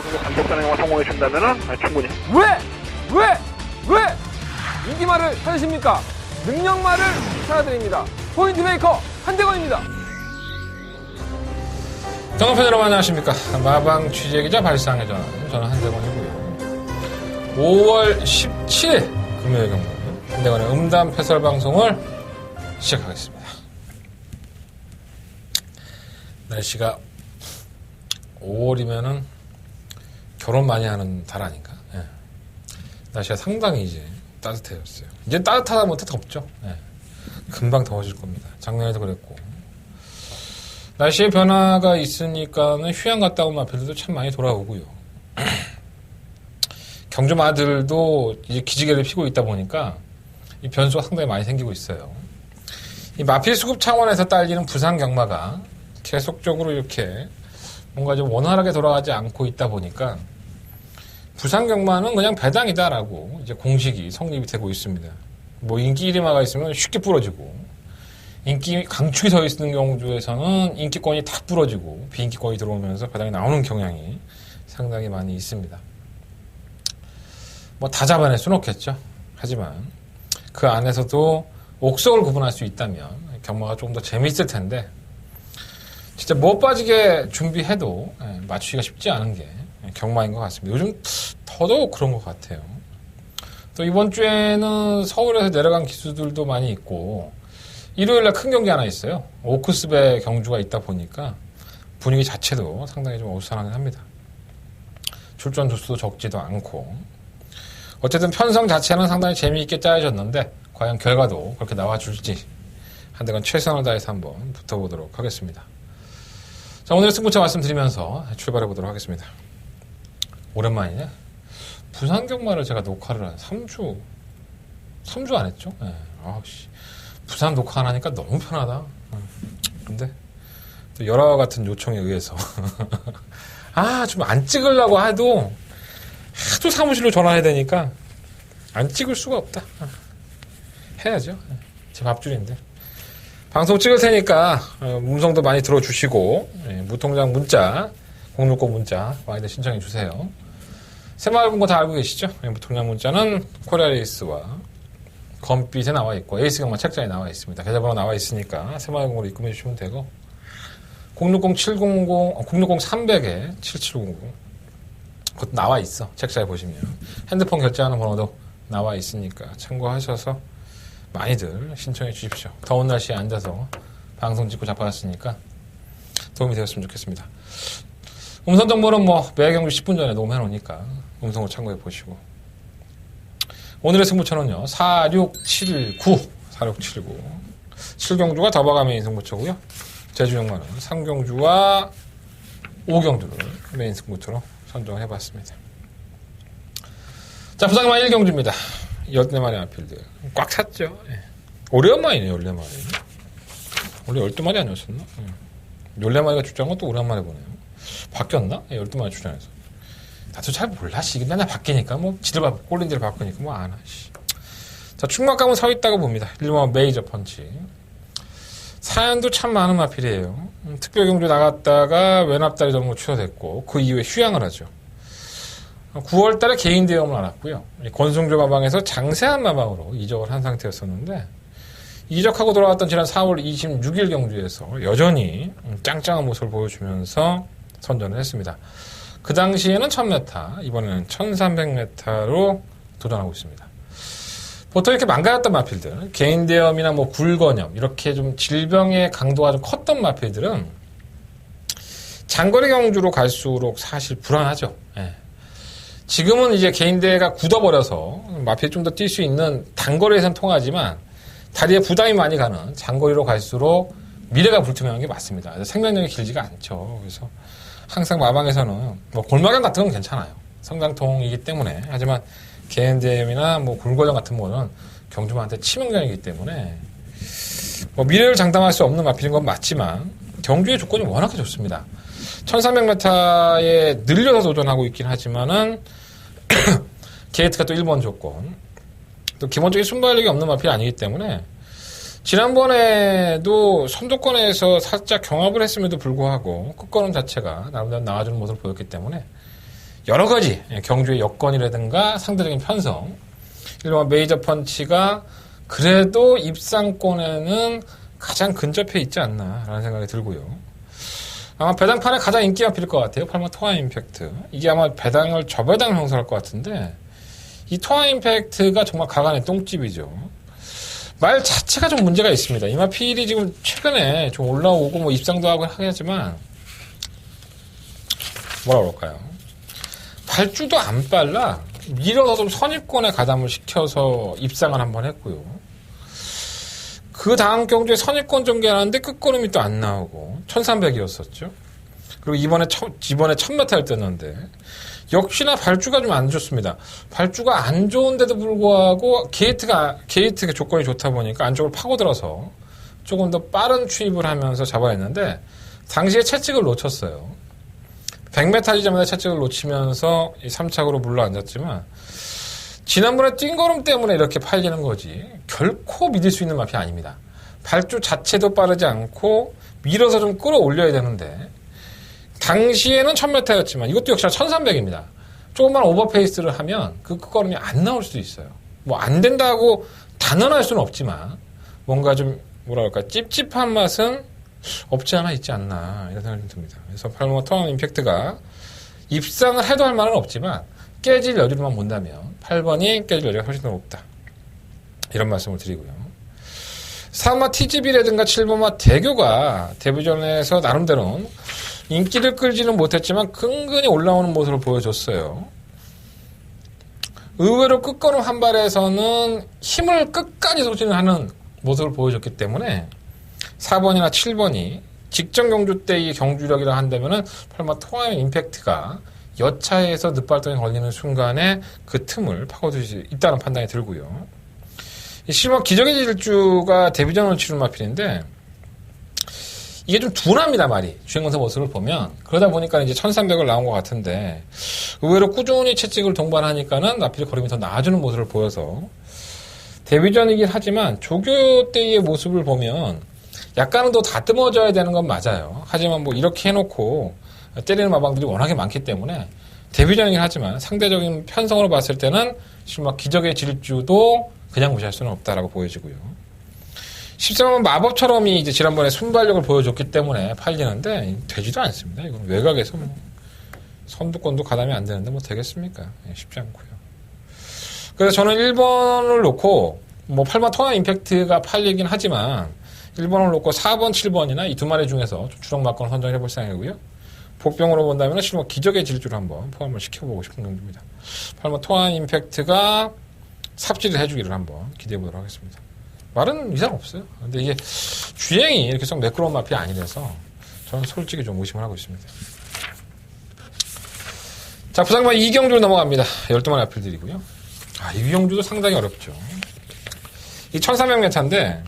정도 감독자는 영화 성공해 준다면은 충분히. 왜 인기말을 찾으십니까? 능력말을 찾아드립니다. 포인트 메이커 한대건입니다. 정은편 여러분 안녕하십니까. 마방 취재기자 발상의 전화. 저는 한대건이고요. 5월 17일 금요일 경고 한대건의 음담 패설 방송을 시작하겠습니다. 날씨가 5월이면은 결혼 많이 하는 달 아닌가? 예. 날씨가 상당히 이제 따뜻해졌어요. 이제 따뜻하다 못해 덥죠. 예. 금방 더워질 겁니다. 작년에도 그랬고. 날씨의 변화가 있으니까는 휴양 갔다 온 마필들도 참 많이 돌아오고요. 경주 마들도 이제 기지개를 피고 있다 보니까 이 변수가 상당히 많이 생기고 있어요. 이 마필 수급 차원에서 딸리는 부산 경마가 계속적으로 이렇게 뭔가 좀 원활하게 돌아가지 않고 있다 보니까 부산 경마는 그냥 배당이다라고 이제 공식이 성립이 되고 있습니다. 뭐 인기 1위마가 있으면 쉽게 부러지고 인기 강축이 서 있는 경주에서는 인기권이 다 부러지고 비인기권이 들어오면서 배당이 나오는 경향이 상당히 많이 있습니다. 뭐 다 잡아낼 수는 없겠죠. 하지만 그 안에서도 옥석을 구분할 수 있다면 경마가 조금 더 재미있을 텐데 진짜 못 빠지게 준비해도 맞추기가 쉽지 않은 게 경마인 것 같습니다. 요즘 더더욱 그런 것 같아요. 또 이번 주에는 서울에서 내려간 기수들도 많이 있고 일요일날 큰 경기 하나 있어요. 오크스배 경주가 있다 보니까 분위기 자체도 상당히 좀 어수선하긴 합니다. 출전 주수도 적지도 않고 어쨌든 편성 자체는 상당히 재미있게 짜여졌는데 과연 결과도 그렇게 나와줄지 한대건 최선을 다해서 한번 붙어보도록 하겠습니다. 자, 오늘의 승부처 말씀드리면서 출발해보도록 하겠습니다. 오랜만이네. 부산 경마를 제가 녹화를 한 3주 안 했죠? 네. 부산 녹화 안 하니까 너무 편하다. 근데 또 열화와 같은 요청에 의해서 좀 안 찍으려고 해도 하도 사무실로 전화해야 되니까 안 찍을 수가 없다. 해야죠. 제 밥줄인데. 방송 찍을 테니까 음성도 많이 들어주시고 무통장 문자 060 문자 많이들 신청해 주세요. 새마을 분고 다 알고 계시죠? 무통장 문자는 코리아레이스와 검빛에 나와 있고 에이스 경마 책자에 나와 있습니다. 계좌번호 나와 있으니까 새마을 분고로 입금해 주시면 되고 060-300에 7700 그것도 나와 있어. 책자에 보시면 핸드폰 결제하는 번호도 나와 있으니까 참고하셔서 많이들 신청해 주십시오. 더운 날씨에 앉아서 방송 찍고 자빠졌으니까 도움이 되었으면 좋겠습니다. 음성 정보는 매 경주 10분 전에 녹음해 놓으니까 음성으로 참고해 보시고 오늘의 승부처는요 4679 7경주가 더버가 메인 승부처고요. 제주경마는 3경주와 5경주를 메인 승부처로 선정을 해봤습니다. 자, 부산경마 1경주입니다. 14마리 마필들 꽉 찼죠. 오랜만이네요. 14마리. 원래 12마리 아니었었나? 14마리가 출전한 것도 오랜만에 보네요. 바뀌었나? 12마리 출전해서. 나도 잘 몰라. 이게 맨날 바뀌니까 지들 꼴린 데를 바꾸니까 안 하. 자, 충막감은 서 있다고 봅니다. 1번 메이저 펀치. 사연도 참 많은 마필이에요. 특별경주 나갔다가 외납다리 전무 취소됐고 그 이후에 휴양을 하죠. 9월 달에 개인 대회험을 알았고요. 권승조 마방에서 장세한 마방으로 이적을 한 상태였었는데 이적하고 돌아왔던 지난 4월 26일 경주에서 여전히 짱짱한 모습을 보여주면서 선전을 했습니다. 그 당시에는 1000m, 이번에는 1300m로 도전하고 있습니다. 보통 이렇게 망가졌던 마필들, 개인 대염이나 굴건염, 이렇게 좀 질병의 강도가 좀 컸던 마필들은 장거리 경주로 갈수록 사실 불안하죠. 예. 지금은 이제 개인 대회가 굳어버려서 마필 좀 더 뛸 수 있는 단거리에선 통하지만 다리에 부담이 많이 가는 장거리로 갈수록 미래가 불투명한 게 맞습니다. 생명력이 길지가 않죠. 그래서 항상 마방에서는 골마감 같은 건 괜찮아요. 성장통이기 때문에. 하지만 개인대회나 굴거전 같은 거는 경주마한테 치명적이기 때문에 미래를 장담할 수 없는 마필인 건 맞지만 경주의 조건이 워낙에 좋습니다. 1300m에 늘려서 도전하고 있긴 하지만은 게이트가 또 1번 조건 또 기본적인 순발력이 없는 마필이 아니기 때문에 지난번에도 선두권에서 살짝 경합을 했음에도 불구하고 끝걸음 자체가 나름대로 나와주는 모습을 보였기 때문에 여러 가지 경주의 여건이라든가 상대적인 편성, 일반 메이저 펀치가 그래도 입상권에는 가장 근접해 있지 않나라는 생각이 들고요. 아마 배당판에 가장 인기가 필 것 같아요. 팔마 토아 임팩트. 이게 아마 배당을 저배당 형성할 것 같은데 이 토아 임팩트가 정말 가관의 똥집이죠. 말 자체가 좀 문제가 있습니다. 이마 필이 지금 최근에 좀 올라오고 뭐 입상도 하고 하겠지만 뭐라 그럴까요? 발주도 안 빨라. 밀어서 좀 선입권에 가담을 시켜서 입상을 한번 했고요. 그 다음 경주에 선입권 전개하는데 끝걸음이 또 안 나오고 1300이었었죠. 그리고 이번에 1000m를 떴는데 역시나 발주가 좀 안 좋습니다. 발주가 안 좋은데도 불구하고 게이트가 조건이 좋다 보니까 안쪽을 파고들어서 조금 더 빠른 추입을 하면서 잡아냈는데 당시에 채찍을 놓쳤어요. 100m이자마자 채찍을 놓치면서 3착으로 물러앉았지만 지난번에 뛴걸음 때문에 이렇게 팔리는 거지 결코 믿을 수 있는 마피 아닙니다. 발주 자체도 빠르지 않고 밀어서 좀 끌어올려야 되는데 당시에는 1000m였지만 이것도 역시나 1300입니다. 조금만 오버페이스를 하면 그 끝걸음이 안 나올 수도 있어요. 뭐 안 된다고 단언할 수는 없지만 뭔가 좀 뭐라 그럴까 찝찝한 맛은 없지 않아 있지 않나 이런 생각이 듭니다. 그래서 팔마 토아 임팩트가 입상을 해도 할 말은 없지만 깨질 여지로만 본다면 8번이 깨질 여지가 훨씬 더 높다. 이런 말씀을 드리고요. 3화 TGB라든가 7번화 대교가 데뷔전에서 나름대로는 인기를 끌지는 못했지만 근근히 올라오는 모습을 보여줬어요. 의외로 끝걸음 한 발에서는 힘을 끝까지 소진하는 모습을 보여줬기 때문에 4번이나 7번이 직전 경주 때의 경주력이라 한다면은 팔마 토아 임팩트가 여차에서 늑발동에 걸리는 순간에 그 틈을 파고들 수 있다는 판단이 들고요. 실버 기적의 질주가 데뷔전을 치른 마필인데 이게 좀 둔합니다, 말이. 주행검사 모습을 보면. 그러다 보니까 이제 1300을 나온 것 같은데 의외로 꾸준히 채찍을 동반하니까는 마필이 걸음이 더 나아지는 모습을 보여서 데뷔전이긴 하지만 조교 때의 모습을 보면 약간은 더 다듬어져야 되는 건 맞아요. 하지만 뭐 이렇게 해놓고 때리는 마방들이 워낙에 많기 때문에 데뷔전이긴 하지만 상대적인 편성으로 봤을 때는 실막 기적의 질주도 그냥 무시할 수는 없다라고 보여지고요. 13번 마법처럼이 이제 지난번에 순발력을 보여줬기 때문에 팔리는데 되지도 않습니다. 이건 외곽에서 뭐 선두권도 가담이 안 되는데 뭐 되겠습니까? 쉽지 않고요. 그래서 저는 1번을 놓고 뭐 8번 토아 임팩트가 팔리긴 하지만 1번을 놓고 4번, 7번이나 이 두 마리 중에서 좀 주력마건을 선정해 볼 생각이고요. 복병으로 본다면 실버 기적의 질주를 한번 포함을 시켜보고 싶은 경주입니다. 8번 토아 임팩트가 삽질을 해주기를 한번 기대해 보도록 하겠습니다. 말은 이상 없어요. 근데 이게 주행이 이렇게 썩 매끄러운 마피 아니라서 저는 솔직히 좀 의심을 하고 있습니다. 자, 부상마 2경주로 넘어갑니다. 12마리 앞필들이고요. 이 경주도 상당히 어렵죠. 이 1300m인데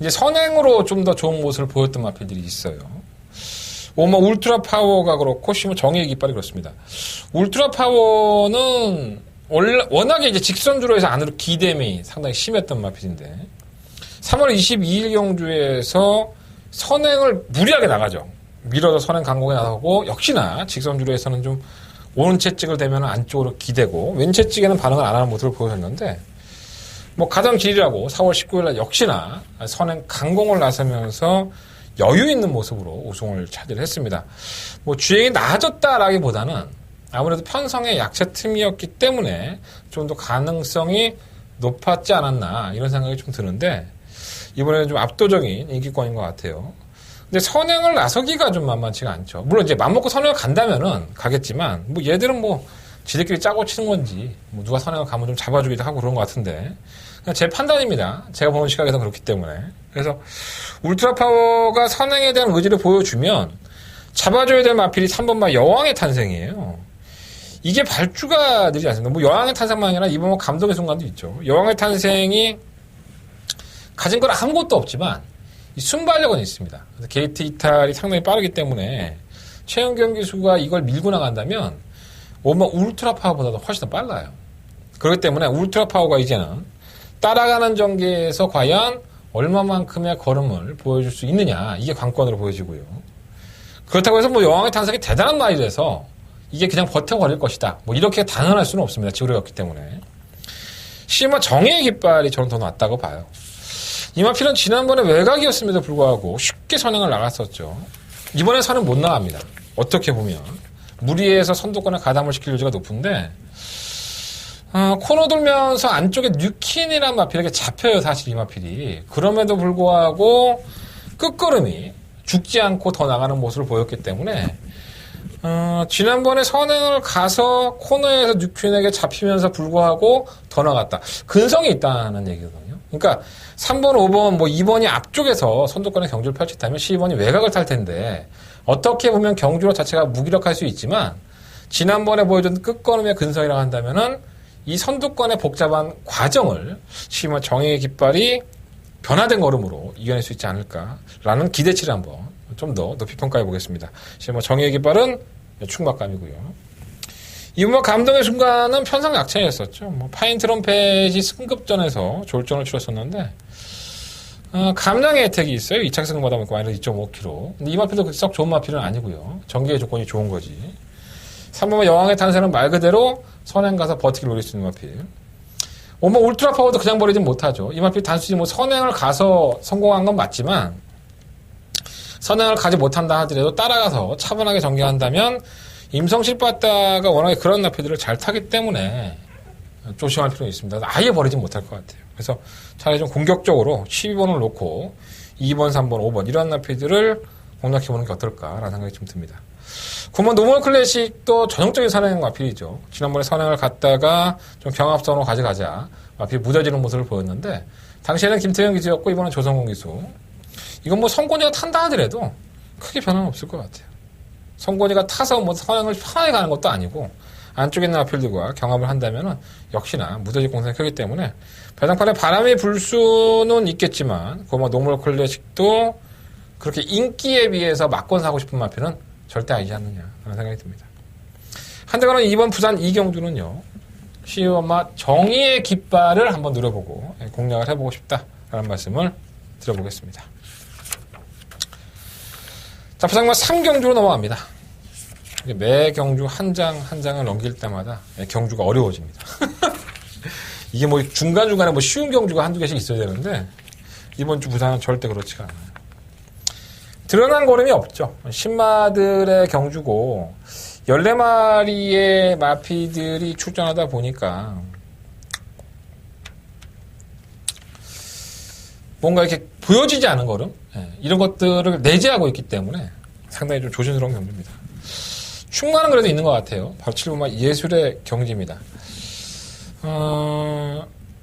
이제 선행으로 좀 더 좋은 모습을 보였던 마필들이 있어요. 오마 울트라 파워가 그렇고 시모 정의의 깃발이 그렇습니다. 울트라 파워는 워낙에 이제 직선주로 해서 안으로 기댐이 상당히 심했던 마필인데 3월 22일 경주에서 선행을 무리하게 나가죠. 밀어서 선행 강공에 나가고 역시나 직선주로 해서는 좀 오른 채찍을 대면 안쪽으로 기대고 왼 채찍에는 반응을 안 하는 모습을 보여줬는데 뭐 가장 길이라고 4월 19일날 역시나 선행 강공을 나서면서 여유 있는 모습으로 우승을 차지했습니다. 뭐 주행이 나아졌다라기보다는 아무래도 편성의 약체 틈이었기 때문에 좀 더 가능성이 높았지 않았나 이런 생각이 좀 드는데 이번에는 좀 압도적인 인기권인 것 같아요. 근데 선행을 나서기가 좀 만만치가 않죠. 물론 이제 맘먹고 선행을 간다면은 가겠지만 뭐 얘들은 뭐 지들끼리 짜고 치는 건지 뭐 누가 선행을 가면 좀 잡아주기도 하고 그런 것 같은데 그냥 제 판단입니다. 제가 보는 시각에서 그렇기 때문에. 그래서 울트라 파워가 선행에 대한 의지를 보여주면 잡아줘야 될 마필이 3번마 여왕의 탄생이에요. 이게 발주가 느리지 않습니다. 뭐 여왕의 탄생만 아니라 이번 뭐 감동의 순간도 있죠. 여왕의 탄생이 가진 건 아무것도 없지만 이 순발력은 있습니다. 그래서 게이트 이탈이 상당히 빠르기 때문에 최은경 기수가 이걸 밀고 나간다면 오마 울트라 파워보다도 훨씬 더 빨라요. 그렇기 때문에 울트라 파워가 이제는 따라가는 전개에서 과연 얼마만큼의 걸음을 보여줄 수 있느냐 이게 관건으로 보여지고요. 그렇다고 해서 뭐 여왕의 탄생이 대단한 말이 돼서 이게 그냥 버텨버릴 것이다. 뭐 이렇게 단언할 수는 없습니다. 지구력이었기 때문에. 시마 정의의 깃발이 저는 더 낫다고 봐요. 이마필은 지난번에 외곽이었음에도 불구하고 쉽게 선행을 나갔었죠. 이번에 선은 못 나갑니다. 어떻게 보면 무리해서 선두권에 가담을 시킬 여지가 높은데 코너 돌면서 안쪽에 뉴킨이라는 마필에게 잡혀요. 사실 이마필이. 그럼에도 불구하고 끝걸음이 죽지 않고 더 나가는 모습을 보였기 때문에 지난번에 선행을 가서 코너에서 뉴퀸에게 잡히면서 불구하고 더 나갔다. 근성이 있다는 얘기거든요. 그러니까 3번, 5번, 뭐 2번이 앞쪽에서 선두권의 경주를 펼쳤다면 12번이 외곽을 탈 텐데 어떻게 보면 경주로 자체가 무기력할 수 있지만 지난번에 보여준 끝걸음의 근성이라고 한다면은 이 선두권의 복잡한 과정을 12번 정의의 깃발이 변화된 걸음으로 이겨낼 수 있지 않을까라는 기대치를 한번 좀 더 높이 평가해 보겠습니다. 12번 정의의 깃발은 충박감이고요. 이번 감동의 순간은 편성약체였었죠. 뭐 파인 트럼펫이 승급전에서 졸전을 치렀었는데 감량의 혜택이 있어요. 2차 승급마다 보니까 마이너스 2.5kg. 근데 이 마필도 썩 좋은 마필은 아니고요. 전개의 조건이 좋은 거지. 3번 여왕의 탄생은 말 그대로 선행 가서 버티기를 노릴 수 있는 마필. 5번 울트라 파워도 그냥 버리진 못하죠. 이 마필 단순히 뭐 선행을 가서 성공한 건 맞지만 선행을 가지 못한다 하더라도 따라가서 차분하게 전개한다면 임성실 빠따가 워낙에 그런 나피들을 잘 타기 때문에 조심할 필요가 있습니다. 아예 버리진 못할 것 같아요. 그래서 차라리 좀 공격적으로 12번을 놓고 2번, 3번, 5번 이런 나피들을 공략해보는 게 어떨까라는 생각이 좀 듭니다. 9번 노멀 클래식도 전형적인 선행 마필이죠. 지난번에 선행을 갔다가 좀 경합선으로 가져가자 마필이 무뎌지는 모습을 보였는데 당시에는 김태형 기수였고 이번엔 조성공 기수. 이건 뭐 성곤이가 탄다 하더라도 크게 변화는 없을 것 같아요. 성곤이가 타서 뭐 선행을 편하게 가는 것도 아니고 안쪽에 있는 아필들과 경합을 한다면은 역시나 무뎌질 공산이 크기 때문에 배당판에 바람이 불 수는 있겠지만 고마 노멀 클래식도 그렇게 인기에 비해서 맞건 사고 싶은 마필은 절대 아니지 않느냐 하는 생각이 듭니다. 한대가는 이번 부산 이경주는요. 시우엄마 정의의 깃발을 한번 누려보고 공략을 해보고 싶다라는 말씀을 드려보겠습니다. 자, 부산마 3경주로 넘어갑니다. 매 경주 한 장 한 장을 넘길 때마다 경주가 어려워집니다. 이게 뭐 중간중간에 뭐 쉬운 경주가 한두 개씩 있어야 되는데 이번 주 부산은 절대 그렇지가 않아요. 드러난 걸음이 없죠. 신마들의 경주고 14마리의 마피들이 출전하다 보니까 뭔가 이렇게 보여지지 않은 걸음 이런 것들을 내재하고 있기 때문에 상당히 좀 조심스러운 경주입니다. 충만은 그래도 있는 것 같아요. 바로 7번마 예술의 경지입니다.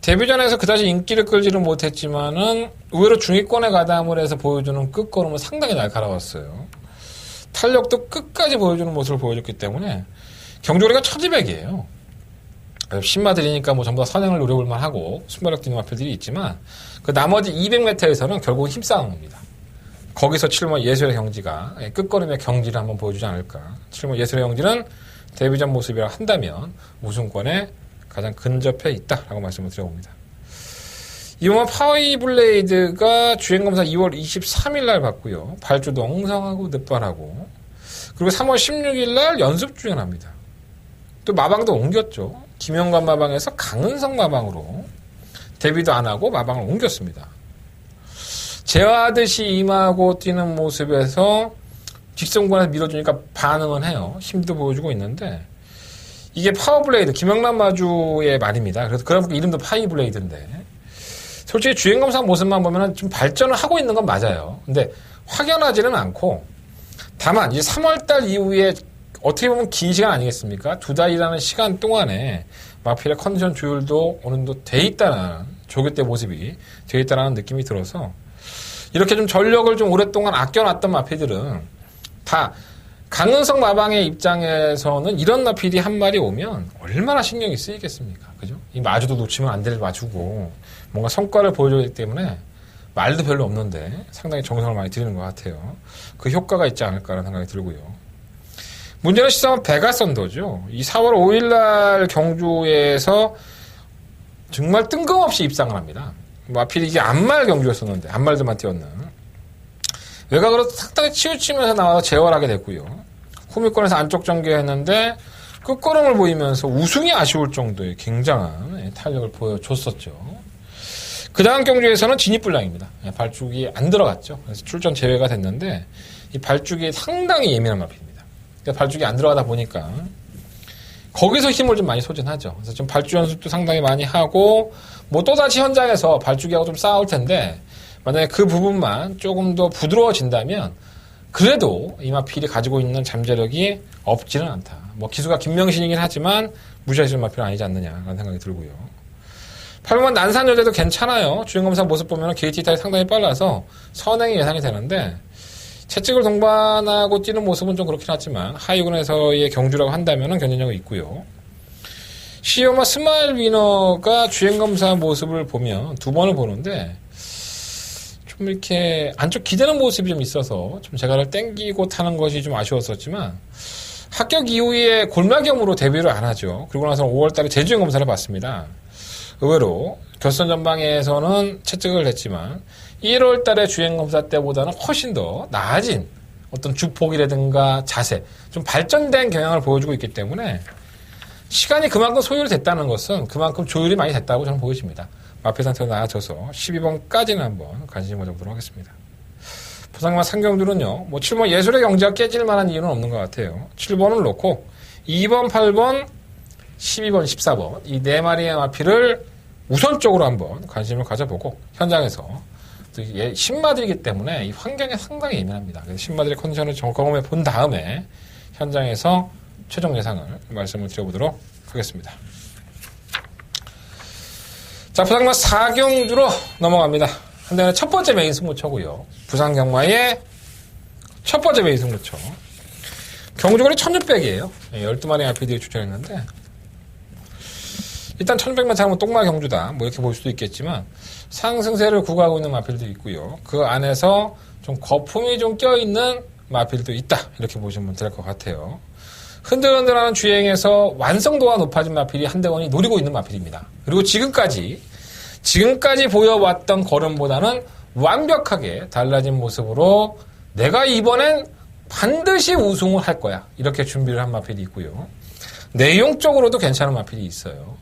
데뷔전에서 그다지 인기를 끌지는 못했지만은 의외로 중위권에 가담을 해서 보여주는 끝걸음은 상당히 날카로웠어요. 탄력도 끝까지 보여주는 모습을 보여줬기 때문에 경주거리가 1200이에요. 신마들이니까 뭐 전부 다 선행을 노려볼만 하고 순발력 뛰는 마필들이 있지만 그 나머지 200m에서는 결국은 힘싸움입니다. 거기서 7번 예술의 경지가 끝걸음의 경지를 한번 보여주지 않을까. 7번 예술의 경지는 데뷔전 모습이라 한다면 우승권에 가장 근접해 있다라고 말씀을 드려봅니다. 이번 파이블레이드가 주행검사 2월 23일 날 받고요. 발주도 엉성하고 늦발하고 그리고 3월 16일 날 연습 주행합니다. 또 마방도 옮겼죠. 김영관 마방에서 강은성 마방으로 데뷔도 안 하고 마방을 옮겼습니다. 제화하듯이 임하고 뛰는 모습에서 직선권에서 밀어주니까 반응은 해요. 힘도 보여주고 있는데 이게 파워블레이드 김영란 마주의 말입니다. 그래서 그러니까 이름도 파이블레이드인데 솔직히 주행검사 모습만 보면 좀 발전을 하고 있는 건 맞아요. 근데 확연하지는 않고 다만 이제 3월달 이후에 어떻게 보면 긴 시간 아니겠습니까? 2달이라는 시간 동안에 마필의 컨디션 조율도 어느 정도 돼 있다는 조교 때 모습이 돼 있다는 느낌이 들어서 이렇게 좀 전력을 좀 오랫동안 아껴놨던 마필들은 다 강은성 마방의 입장에서는 이런 마필이 한 마리 오면 얼마나 신경이 쓰이겠습니까? 그죠? 이 마주도 놓치면 안 될 마주고 뭔가 성과를 보여줘야 되기 때문에 말도 별로 없는데 상당히 정성을 많이 들이는 것 같아요. 그 효과가 있지 않을까라는 생각이 들고요. 문제는 시작은 베가선더죠. 이 4월 5일날 경주에서 정말 뜬금없이 입상을 합니다. 마필이 이게 안말 경주였었는데 안말들만 뛰었는 외곽으로 상당히 치우치면서 나와서 제어를 하게 됐고요. 후미권에서 안쪽 전개했는데 끝걸음을 보이면서 우승이 아쉬울 정도의 굉장한 탄력을 보여줬었죠. 그 다음 경주에서는 진입불량입니다. 발죽이 안 들어갔죠. 그래서 출전 제외가 됐는데 이 발죽이 상당히 예민한 마필입니다. 발죽이 안 들어가다 보니까 거기서 힘을 좀 많이 소진하죠. 그래서 좀 발주 연습도 상당히 많이 하고 뭐 또다시 현장에서 발주기하고 좀 싸울 텐데 만약에 그 부분만 조금 더 부드러워진다면 그래도 이 마필이 가지고 있는 잠재력이 없지는 않다. 뭐 기수가 김명신이긴 하지만 무시할 수 있는 마필은 아니지 않느냐라는 생각이 들고요. 8번 난산 여대도 괜찮아요. 주행검사 모습 보면 게이트 타입이 상당히 빨라서 선행이 예상이 되는데 채찍을 동반하고 뛰는 모습은 좀 그렇긴 하지만 하이군에서의 경주라고 한다면 견인력이 있고요. 시오마 스마일 위너가 주행검사 모습을 보면 두 번을 보는데 좀 이렇게 안쪽 기대는 모습이 좀 있어서 좀 제가를 땡기고 타는 것이 좀 아쉬웠었지만 합격 이후에 골마경으로 데뷔를 안 하죠. 그리고 나서 5월달에 재주행 검사를 받습니다. 의외로 결선 전방에서는 채찍을 냈지만 1월달에 주행 검사 때보다는 훨씬 더 나아진 어떤 주폭이라든가 자세, 좀 발전된 경향을 보여주고 있기 때문에 시간이 그만큼 소요를 됐다는 것은 그만큼 조율이 많이 됐다고 저는 보여집니다. 마필 상태가 나아져서 12번까지는 한번 관심 가져보도록 하겠습니다. 부상마 상경들은요, 뭐 7번 예술의 경지가 깨질 만한 이유는 없는 것 같아요. 7번을 놓고 2번, 8번, 12번, 14번 이 네 마리의 마필을 우선적으로 한번 관심을 가져보고 현장에서 신마들이기 때문에 이 환경에 상당히 예민합니다. 그래서 신마들의 컨디션을 점검해 본 다음에 현장에서 최종 예상을 말씀을 드려보도록 하겠습니다. 자, 부상경마 4경주로 넘어갑니다. 한대는 첫 번째 메인 승부처고요. 부상경마의 첫 번째 메인 승부처. 경주거리 1600이에요. 12마리 RPD를 추천했는데 일단 1600만 차면 똥마 경주다 뭐 이렇게 볼 수도 있겠지만 상승세를 구가하고 있는 마필도 있고요. 그 안에서 좀 거품이 좀 껴있는 마필도 있다 이렇게 보시면 될 것 같아요. 흔들흔들하는 주행에서 완성도가 높아진 마필이 한대원이 노리고 있는 마필입니다. 그리고 지금까지 보여왔던 걸음보다는 완벽하게 달라진 모습으로 내가 이번엔 반드시 우승을 할 거야 이렇게 준비를 한 마필이 있고요. 내용적으로도 괜찮은 마필이 있어요.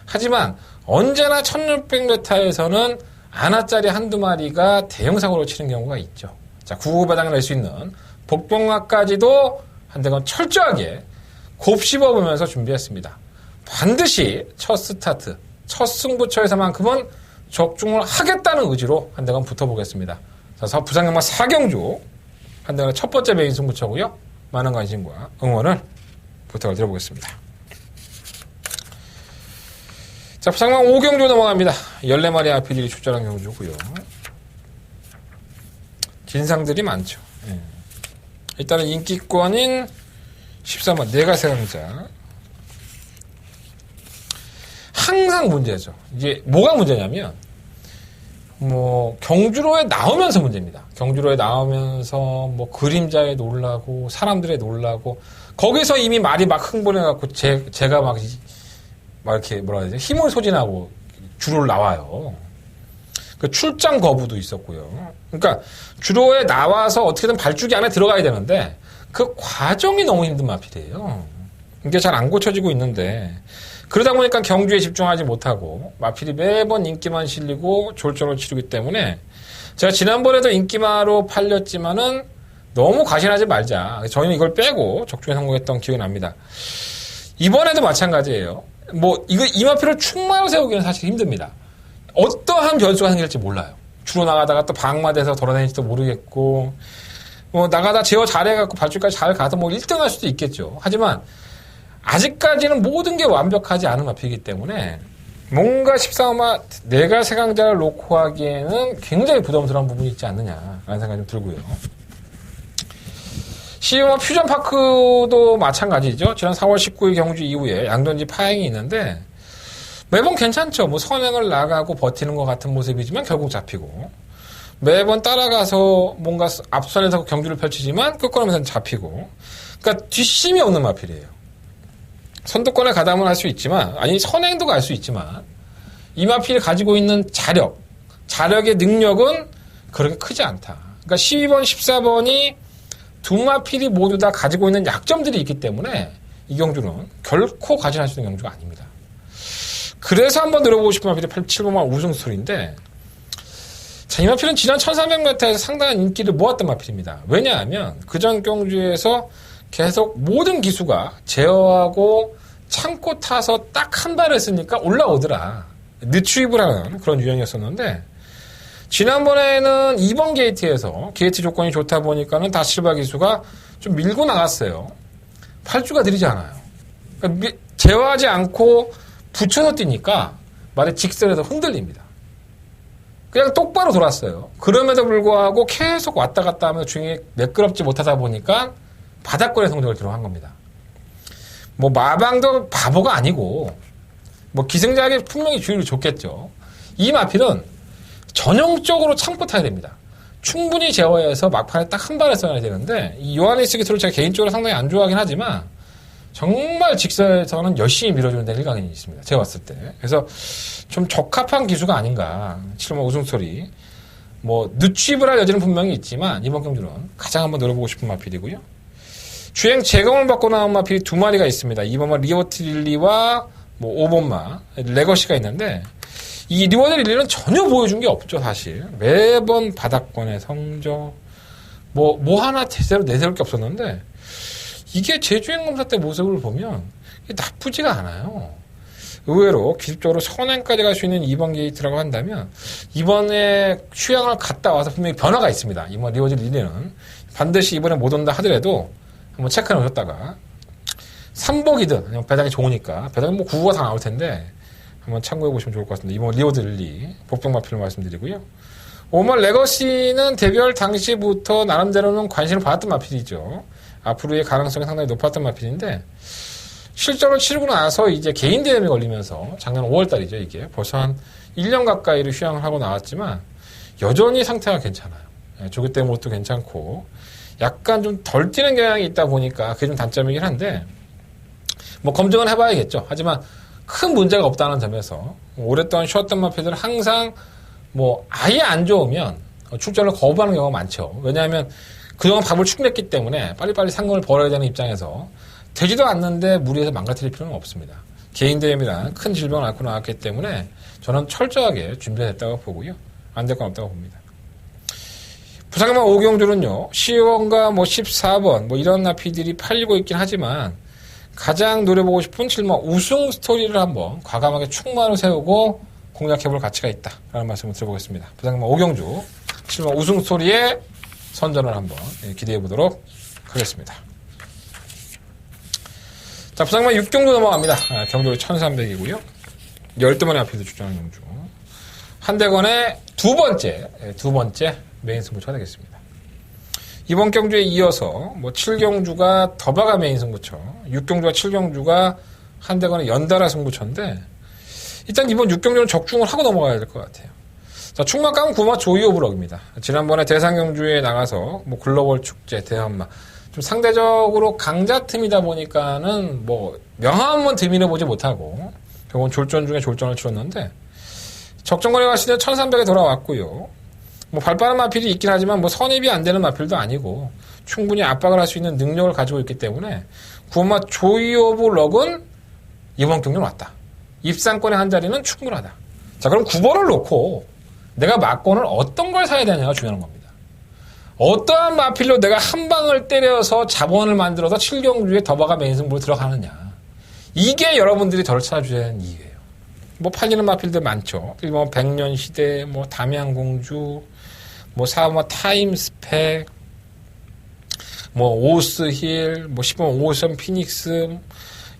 하지만 언제나 1600m에서는 아나짜리 한두 마리가 대형사고를 치는 경우가 있죠. 자, 구구바닥을 낼 수 있는 복병화까지도 한대건 철저하게 곱씹어보면서 준비했습니다. 반드시 첫 스타트, 첫 승부처에서만큼은 적중을 하겠다는 의지로 한대건 붙어보겠습니다. 자, 부상경마 4경주 한대건의 첫 번째 메인 승부처고요. 많은 관심과 응원을 부탁을 드려보겠습니다. 자, 부상경 5경주 넘어갑니다. 14마리 RPD를 출전한 경주고요. 진상들이 많죠. 예. 일단은 인기권인 13번 내가세강자 항상 문제죠. 이제 뭐가 문제냐면 뭐 경주로에 나오면서 문제입니다. 경주로에 나오면서 뭐 그림자에 놀라고 사람들에 놀라고 거기서 이미 말이 막 흥분해갖고 제가 막 이렇게 뭐라 해야 되지? 힘을 소진하고 주로를 나와요. 그 출장 거부도 있었고요. 그러니까 주로에 나와서 어떻게든 발주기 안에 들어가야 되는데 그 과정이 너무 힘든 마필이에요. 이게 잘 안 고쳐지고 있는데 그러다 보니까 경주에 집중하지 못하고 마필이 매번 인기만 실리고 졸전을 치르기 때문에 제가 지난번에도 인기마로 팔렸지만은 너무 과신하지 말자. 저희는 이걸 빼고 적중에 성공했던 기억이 납니다. 이번에도 마찬가지예요. 뭐 이 마필을 충마로 세우기는 사실 힘듭니다. 어떠한 변수가 생길지 몰라요. 주로 나가다가 또 방마돼서 돌아다닐지도 모르겠고 뭐 나가다 제어 잘해갖고 발주까지 잘 가서 뭐 1등 할 수도 있겠죠. 하지만 아직까지는 모든 게 완벽하지 않은 마필이기 때문에 뭔가 14마 내가 세강자를 놓고 하기에는 굉장히 부담스러운 부분이 있지 않느냐라는 생각이 좀 들고요. 시우마 퓨전파크도 마찬가지죠. 지난 4월 19일 경주 이후에 양전지 파행이 있는데 매번 괜찮죠. 뭐 선행을 나가고 버티는 것 같은 모습이지만 결국 잡히고 매번 따라가서 뭔가 앞선에서 경주를 펼치지만 끝걸음에서는 잡히고 그러니까 뒷심이 없는 마필이에요. 선두권에 가담을 할 수 있지만 아니 선행도 갈 수 있지만 이 마필이 가지고 있는 자력의 능력은 그렇게 크지 않다. 그러니까 12번, 14번이 두 마필이 모두 다 가지고 있는 약점들이 있기 때문에 이 경주는 결코 가진할 수 있는 경주가 아닙니다. 그래서 한번 들어보고 싶은 마필이 7번마 우승 스토리인데, 자, 이 마필은 지난 1300m에서 상당한 인기를 모았던 마필입니다. 왜냐하면 그전 경주에서 계속 모든 기수가 제어하고 참고 타서 딱 한 발을 했으니까 올라오더라. 늦추입을 하는 그런 유형이었었는데, 지난번에는 2번 게이트에서 게이트 조건이 좋다 보니까는 다실바 기수가 좀 밀고 나갔어요. 8주가 느리지 않아요. 그러니까 제어하지 않고 붙여서 뛰니까 말의 직선에서 흔들립니다. 그냥 똑바로 돌았어요. 그럼에도 불구하고 계속 왔다 갔다 하면서 중에 매끄럽지 못하다 보니까 바닥권의 성적을 기록한 겁니다. 뭐 마방도 바보가 아니고 뭐 기승자에게 분명히 주의를 줬겠죠. 이 마필은 전형적으로 참고 타야 됩니다. 충분히 제어해서 막판에 딱 한 발을 써야 되는데, 이 요하니스 기수를 제가 개인적으로 상당히 안 좋아하긴 하지만 정말 직선에서는 열심히 밀어주는 데 일각이 있습니다. 제가 봤을 때. 그래서 좀 적합한 기수가 아닌가. 7번 우승 스토리. 뭐 늦추입을 할 여지는 분명히 있지만 이번 경주는 가장 한번 노려보고 싶은 마필이고요. 주행 재검을 받고 나온 마필이 두 마리가 있습니다. 2번마 리버트릴리와 뭐 5번마 레거시가 있는데, 이 리워드 릴리는 전혀 보여준 게 없죠, 사실. 매번 바닥권의 성적, 뭐 하나 제대로 내세울 게 없었는데, 이게 제주행 검사 때 모습을 보면 나쁘지가 않아요. 의외로 기술적으로 선행까지 갈 수 있는 2번 게이트라고 한다면, 이번에 휴양을 갔다 와서 분명히 변화가 있습니다. 이번 리워드 릴리는. 반드시 이번에 못 온다 하더라도 한번 체크해 놓으셨다가, 3복이든, 아니면 배당이 좋으니까, 배당은 뭐 9구가 다 나올 텐데, 한번 참고해 보시면 좋을 것 같습니다. 이번 리워드 릴리 복병 마필을 말씀드리고요. 오만 레거시는 데뷔할 당시부터 나름대로는 관심을 받았던 마필이죠. 앞으로의 가능성이 상당히 높았던 마필인데, 실전을 치르고 나서 이제 개인 대회에 걸리면서 작년 5월달이죠. 이게 벌써 한 1년 가까이를 휴양을 하고 나왔지만 여전히 상태가 괜찮아요. 조기 때 모습도 괜찮고 약간 좀 덜 뛰는 경향이 있다 보니까 그게 좀 단점이긴 한데, 뭐 검증은 해봐야겠죠. 하지만 큰 문제가 없다는 점에서 오랫동안 쉬었던 마필들은 항상 뭐 아예 안 좋으면 출전을 거부하는 경우가 많죠. 왜냐하면 그동안 밥을 축냈기 때문에 빨리빨리 상금을 벌어야 되는 입장에서 되지도 않는데 무리해서 망가뜨릴 필요는 없습니다. 개인 대회이란 큰 질병을 앓고 나왔기 때문에 저는 철저하게 준비가 됐다고 보고요. 안 될 건 없다고 봅니다. 부상만 5경주는요. 10번과 뭐 14번 뭐 이런 나피들이 팔리고 있긴 하지만 가장 노려보고 싶은 7번 우승 스토리를 한번 과감하게 충만을 세우고 공략해볼 가치가 있다라는 말씀을 드려보겠습니다. 부상만 5경주 7번 우승 스토리의 선전을 한번 기대해보도록 하겠습니다. 자, 부상만 6경주 넘어갑니다. 경주율 1300이고요. 12번의 앞에서 주장하는 경주. 한대건의 두 번째 메인 승부처가 되겠습니다. 이번 경주에 이어서 뭐 7경주가 더바가 메인 승부처, 6경주와 7경주가 한대건의 연달아 승부처인데, 일단 이번 6경주는 적중을 하고 넘어가야 될 것 같아요. 자, 충만 까면 9마 조이 오브럭입니다. 지난번에 대상 경주에 나가서 뭐 글로벌 축제, 대한마 좀 상대적으로 강자 틈이다 보니까는 뭐 명함은 들밀어 보지 못하고 결국은 졸전 중에 졸전을 치렀는데, 적정거리 가시는 1300에 돌아왔고요. 뭐 발빠른 마필이 있긴 하지만 뭐 선입이 안 되는 마필도 아니고 충분히 압박을 할 수 있는 능력을 가지고 있기 때문에 9마 조이 오브 럭은 이번 경기는 왔다. 입상권의 한 자리는 충분하다. 자, 그럼 9번을 놓고 내가 막권을 어떤 걸 사야 되냐가 중요한 겁니다. 어떠한 마필로 내가 한 방을 때려서 자본을 만들어서 7경주에 더바가 메인 승부로 들어가느냐. 이게 여러분들이 저를 찾아주셔야 하는 이유예요. 뭐 팔리는 마필들 많죠. 1번 백년시대, 뭐 담양공주, 뭐 4번 타임스펙, 뭐 오스힐, 뭐 10번 오션 피닉스,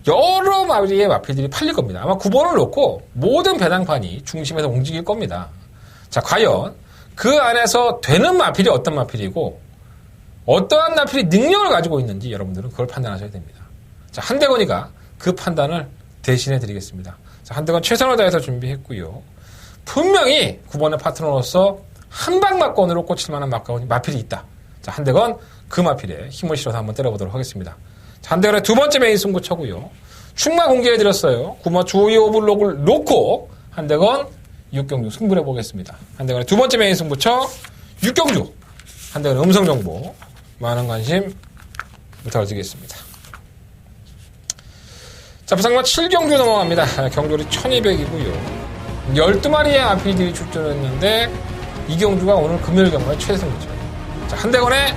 여러 마리의 마필들이 팔릴 겁니다. 아마 9번을 놓고 모든 배당판이 중심에서 움직일 겁니다. 자, 과연 그 안에서 되는 마필이 어떤 마필이고 어떠한 마필이 능력을 가지고 있는지 여러분들은 그걸 판단하셔야 됩니다. 자, 한대건이가 그 판단을 대신해 드리겠습니다. 자, 한대건 최선을 다해서 준비했고요. 분명히 9번의 파트너로서 한방막건으로 꽂힐 만한 마필이 있다. 자, 한대건 그 마필에 힘을 실어서 한번 때려보도록 하겠습니다. 자, 한대건의 두 번째 메인 승부처고요. 충만 공개해드렸어요. 9번 조이 오블록을 놓고 한대건 6경주 승부를 해보겠습니다. 한대건의 두 번째 메인 승부처 6경주. 한대건의 음성정보 많은 관심 부탁드리겠습니다. 자, 부상마 7경주 넘어갑니다. 경주리 1200이고요. 12마리의 마필들이 출전했는데 이 경주가 오늘 금요일 경마의 최승부처. 자, 한대건의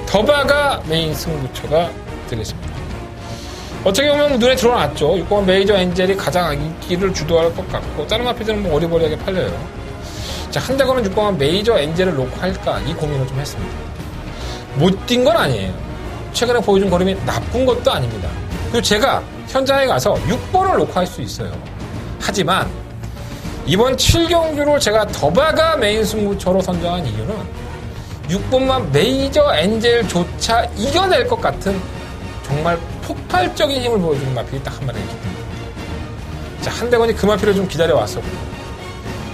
더바가 메인 승부처가 되겠습니다. 어떻게 보면 눈에 들어왔죠. 6번 메이저 엔젤이 가장 인기를 주도할 것 같고 다른 마필들은 뭐 어리버리하게 팔려요. 자, 한대건은 6번 메이저 엔젤을 놓고 할까 이 고민을 좀 했습니다. 못 뛴 건 아니에요. 최근에 보여준 걸음이 나쁜 것도 아닙니다. 그리고 제가 현장에 가서 6번을 놓고 할 수 있어요. 하지만 이번 7경주를 제가 더바가 메인 승부처로 선정한 이유는 6번만 메이저 엔젤조차 이겨낼 것 같은 정말 폭발적인 힘을 보여주는 마필이 딱 한 마리 있기 때문에. 자, 한대건이 그 마필을 좀 기다려왔었고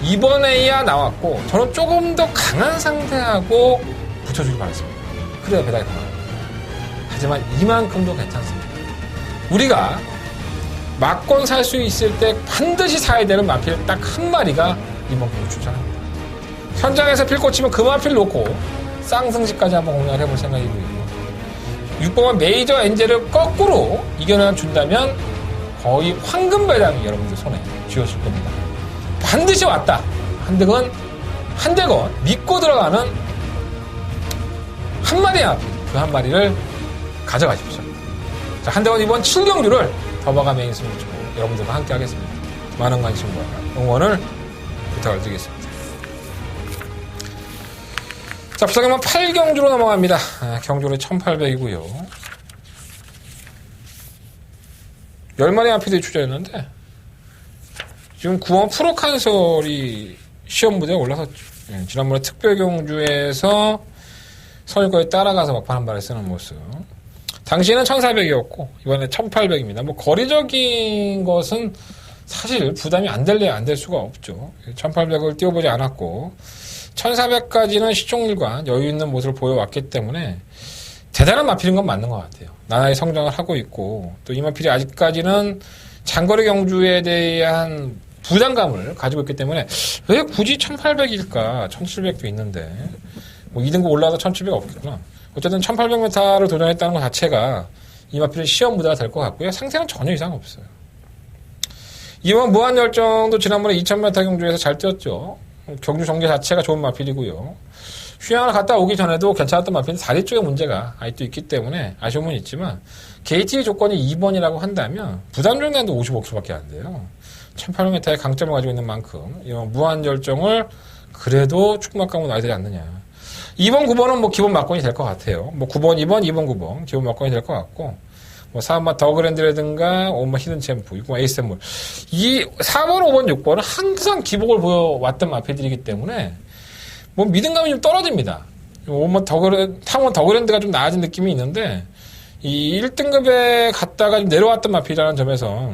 이번에야 나왔고 저는 조금 더 강한 상대하고 붙여주길 바랬습니다. 그래야 배달이 더 나와요. 하지만 이만큼도 괜찮습니다. 우리가 막권 살 수 있을 때 반드시 사야 되는 마필 딱 한 마리가 이번 경주 추천합니다. 현장에서 필 꽂히면 그 마필 놓고 쌍승시까지 한번 공략을 해볼 생각이고요. 6번만 메이저 엔젤을 거꾸로 이겨내 준다면 거의 황금 배당이 여러분들 손에 쥐어질 겁니다. 반드시 왔다. 한대건 믿고 들어가는 한 마리의 마필, 그 한 마리를 가져가십시오. 자, 한대건 이번 7경주를 더바가 메인 승부처 여러분들과 함께 하겠습니다. 많은 관심과 응원을 부탁을 드리겠습니다. 자, 부상경마 8경주로 넘어갑니다. 경주는 1800이고요. 10마리 마필들이 출전했는데 지금 9원 프로칸솔이 시험 무대에 올라섰죠. 지난번에 특별경주에서 선유권에 따라가서 막판 한 발을 쓰는 모습. 당시에는 1400이었고 이번에 1800입니다. 뭐 거리적인 것은 사실 부담이 안 될 수가 없죠. 1800을 띄워보지 않았고 1400까지는 시종일관 여유 있는 모습을 보여왔기 때문에 대단한 마필인 건 맞는 것 같아요. 나날이 성장을 하고 있고 또 이 마필이 아직까지는 장거리 경주에 대한 부담감을 가지고 있기 때문에 왜 굳이 1800일까? 1700도 있는데 뭐 2등급 올라와서 1700 없겠구나. 어쨌든 1800m를 도전했다는 것 자체가 이 마필의 시험 무대가 될 것 같고요. 상태는 전혀 이상 없어요. 이번 무한열정도 지난번에 2000m 경주에서 잘 뛰었죠. 경주 전개 자체가 좋은 마필이고요. 휴양을 갔다 오기 전에도 괜찮았던 마필인데 다리 쪽에 문제가 아직도 있기 때문에 아쉬움은 있지만 KT 조건이 2번이라고 한다면 부담 중량도 55kg밖에 안 돼요. 1800m의 강점을 가지고 있는 만큼 이번 무한열정을 그래도 축구막강으로 놔야 되지 않느냐. 2번, 9번은 뭐 기본 막권이 될 것 같아요. 뭐 9번, 2번, 2번, 9번 기본 막권이 될 것 같고 뭐 4번 더그랜드라든가 5번 히든챔프, 6번 에이스몰 이 4번, 5번, 6번은 항상 기복을 보여왔던 마필들이기 때문에 뭐 믿음감이 좀 떨어집니다. 5번 더그랜드가 좀 나아진 느낌이 있는데 이 1등급에 갔다가 좀 내려왔던 마필이라는 점에서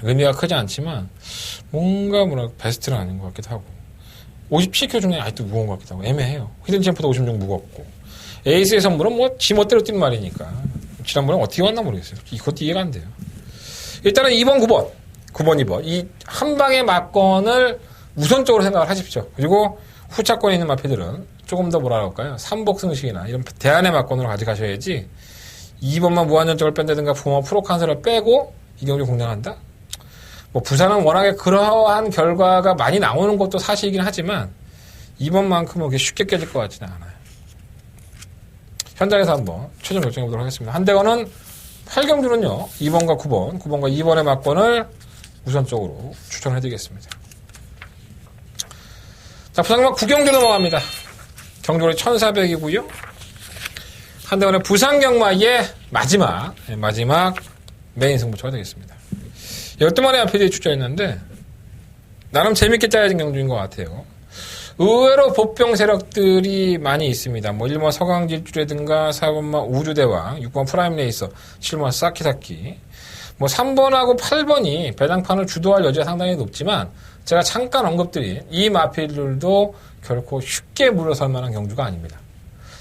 의미가 크지 않지만 뭔가 베스트는 아닌 것 같기도 하고 57kg 중에 아직도 무거운 것 같기도 하고 애매해요. 히든챔프도 56 무겁고 에이스의 선물은 뭐 지멋대로 뛴 말이니까 지난번에 어떻게 왔나 모르겠어요. 이것도 이해가 안 돼요. 일단은 2번, 9번 2번 이 한 방의 막건을 우선적으로 생각을 하십시오. 그리고 후차권에 있는 마필들은 조금 더 뭐라 할까요? 삼복승식이나 이런 대안의 막건으로 가져가셔야지 2번만 무한전적을 뺀다든가 부모 프로칸설을 빼고 이 경주 공략한다? 뭐 부산은 워낙에 그러한 결과가 많이 나오는 것도 사실이긴 하지만 이번만큼은 그렇게 쉽게 깨질 것 같지는 않아요. 현장에서 한번 최종 결정해 보도록 하겠습니다. 한대건은 8경주는요 2번과 9번과 2번의 막권을 우선적으로 추천해드리겠습니다. 자, 부산경마 9경주 넘어갑니다. 경주는 1400이고요. 한대건의 부산경마의 마지막 메인 승부처가 되겠습니다. 12마리 마필들이 출전했는데 나름 재밌게 짜여진 경주인 것 같아요. 의외로 복병 세력들이 많이 있습니다. 뭐 1번 서강질주라든가 4번만 우주대왕, 6번 프라임레이서, 7번 사키사키. 뭐 3번하고 8번이 배당판을 주도할 여지가 상당히 높지만 제가 잠깐 언급드린 이 마필들도 결코 쉽게 물러설 만한 경주가 아닙니다.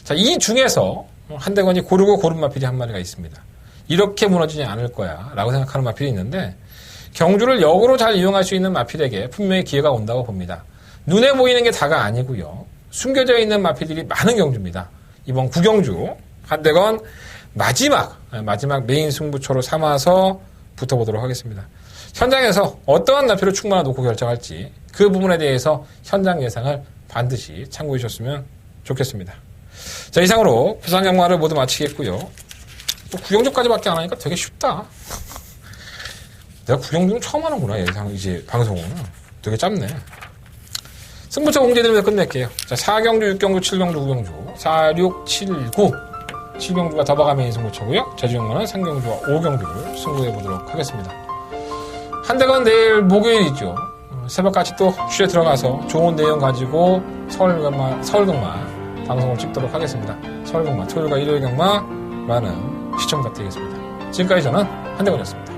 자, 이 중에서 한대건이 고르고 고른 마필이 한 마리가 있습니다. 이렇게 무너지지 않을 거야 라고 생각하는 마필이 있는데 경주를 역으로 잘 이용할 수 있는 마필에게 분명히 기회가 온다고 봅니다. 눈에 보이는 게 다가 아니고요. 숨겨져 있는 마필들이 많은 경주입니다. 이번 구경주 한대건 마지막 메인 승부처로 삼아서 붙어보도록 하겠습니다. 현장에서 어떠한 나표를 충분히 놓고 결정할지 그 부분에 대해서 현장 예상을 반드시 참고해 주셨으면 좋겠습니다. 자, 이상으로 부산 경마를 모두 마치겠고요. 또 구경주까지밖에 안 하니까 되게 쉽다. 내가 구경주는 처음 하는구나, 이제 방송은. 되게 짧네. 승부처 공개드리면서 끝낼게요. 자, 4경주, 6경주, 7경주, 9경주. 4, 6, 7, 9. 7경주가 더버가메인 승부처고요. 제주경마는 3경주와 5경주를 승부해보도록 하겠습니다. 한대건 내일 목요일이죠. 새벽까지 또 취재 들어가서 좋은 내용 가지고 서울경마 방송을 찍도록 하겠습니다. 서울경마 토요일과 일요일 경마 많은 시청 부탁드리겠습니다. 지금까지 저는 한대건이었습니다.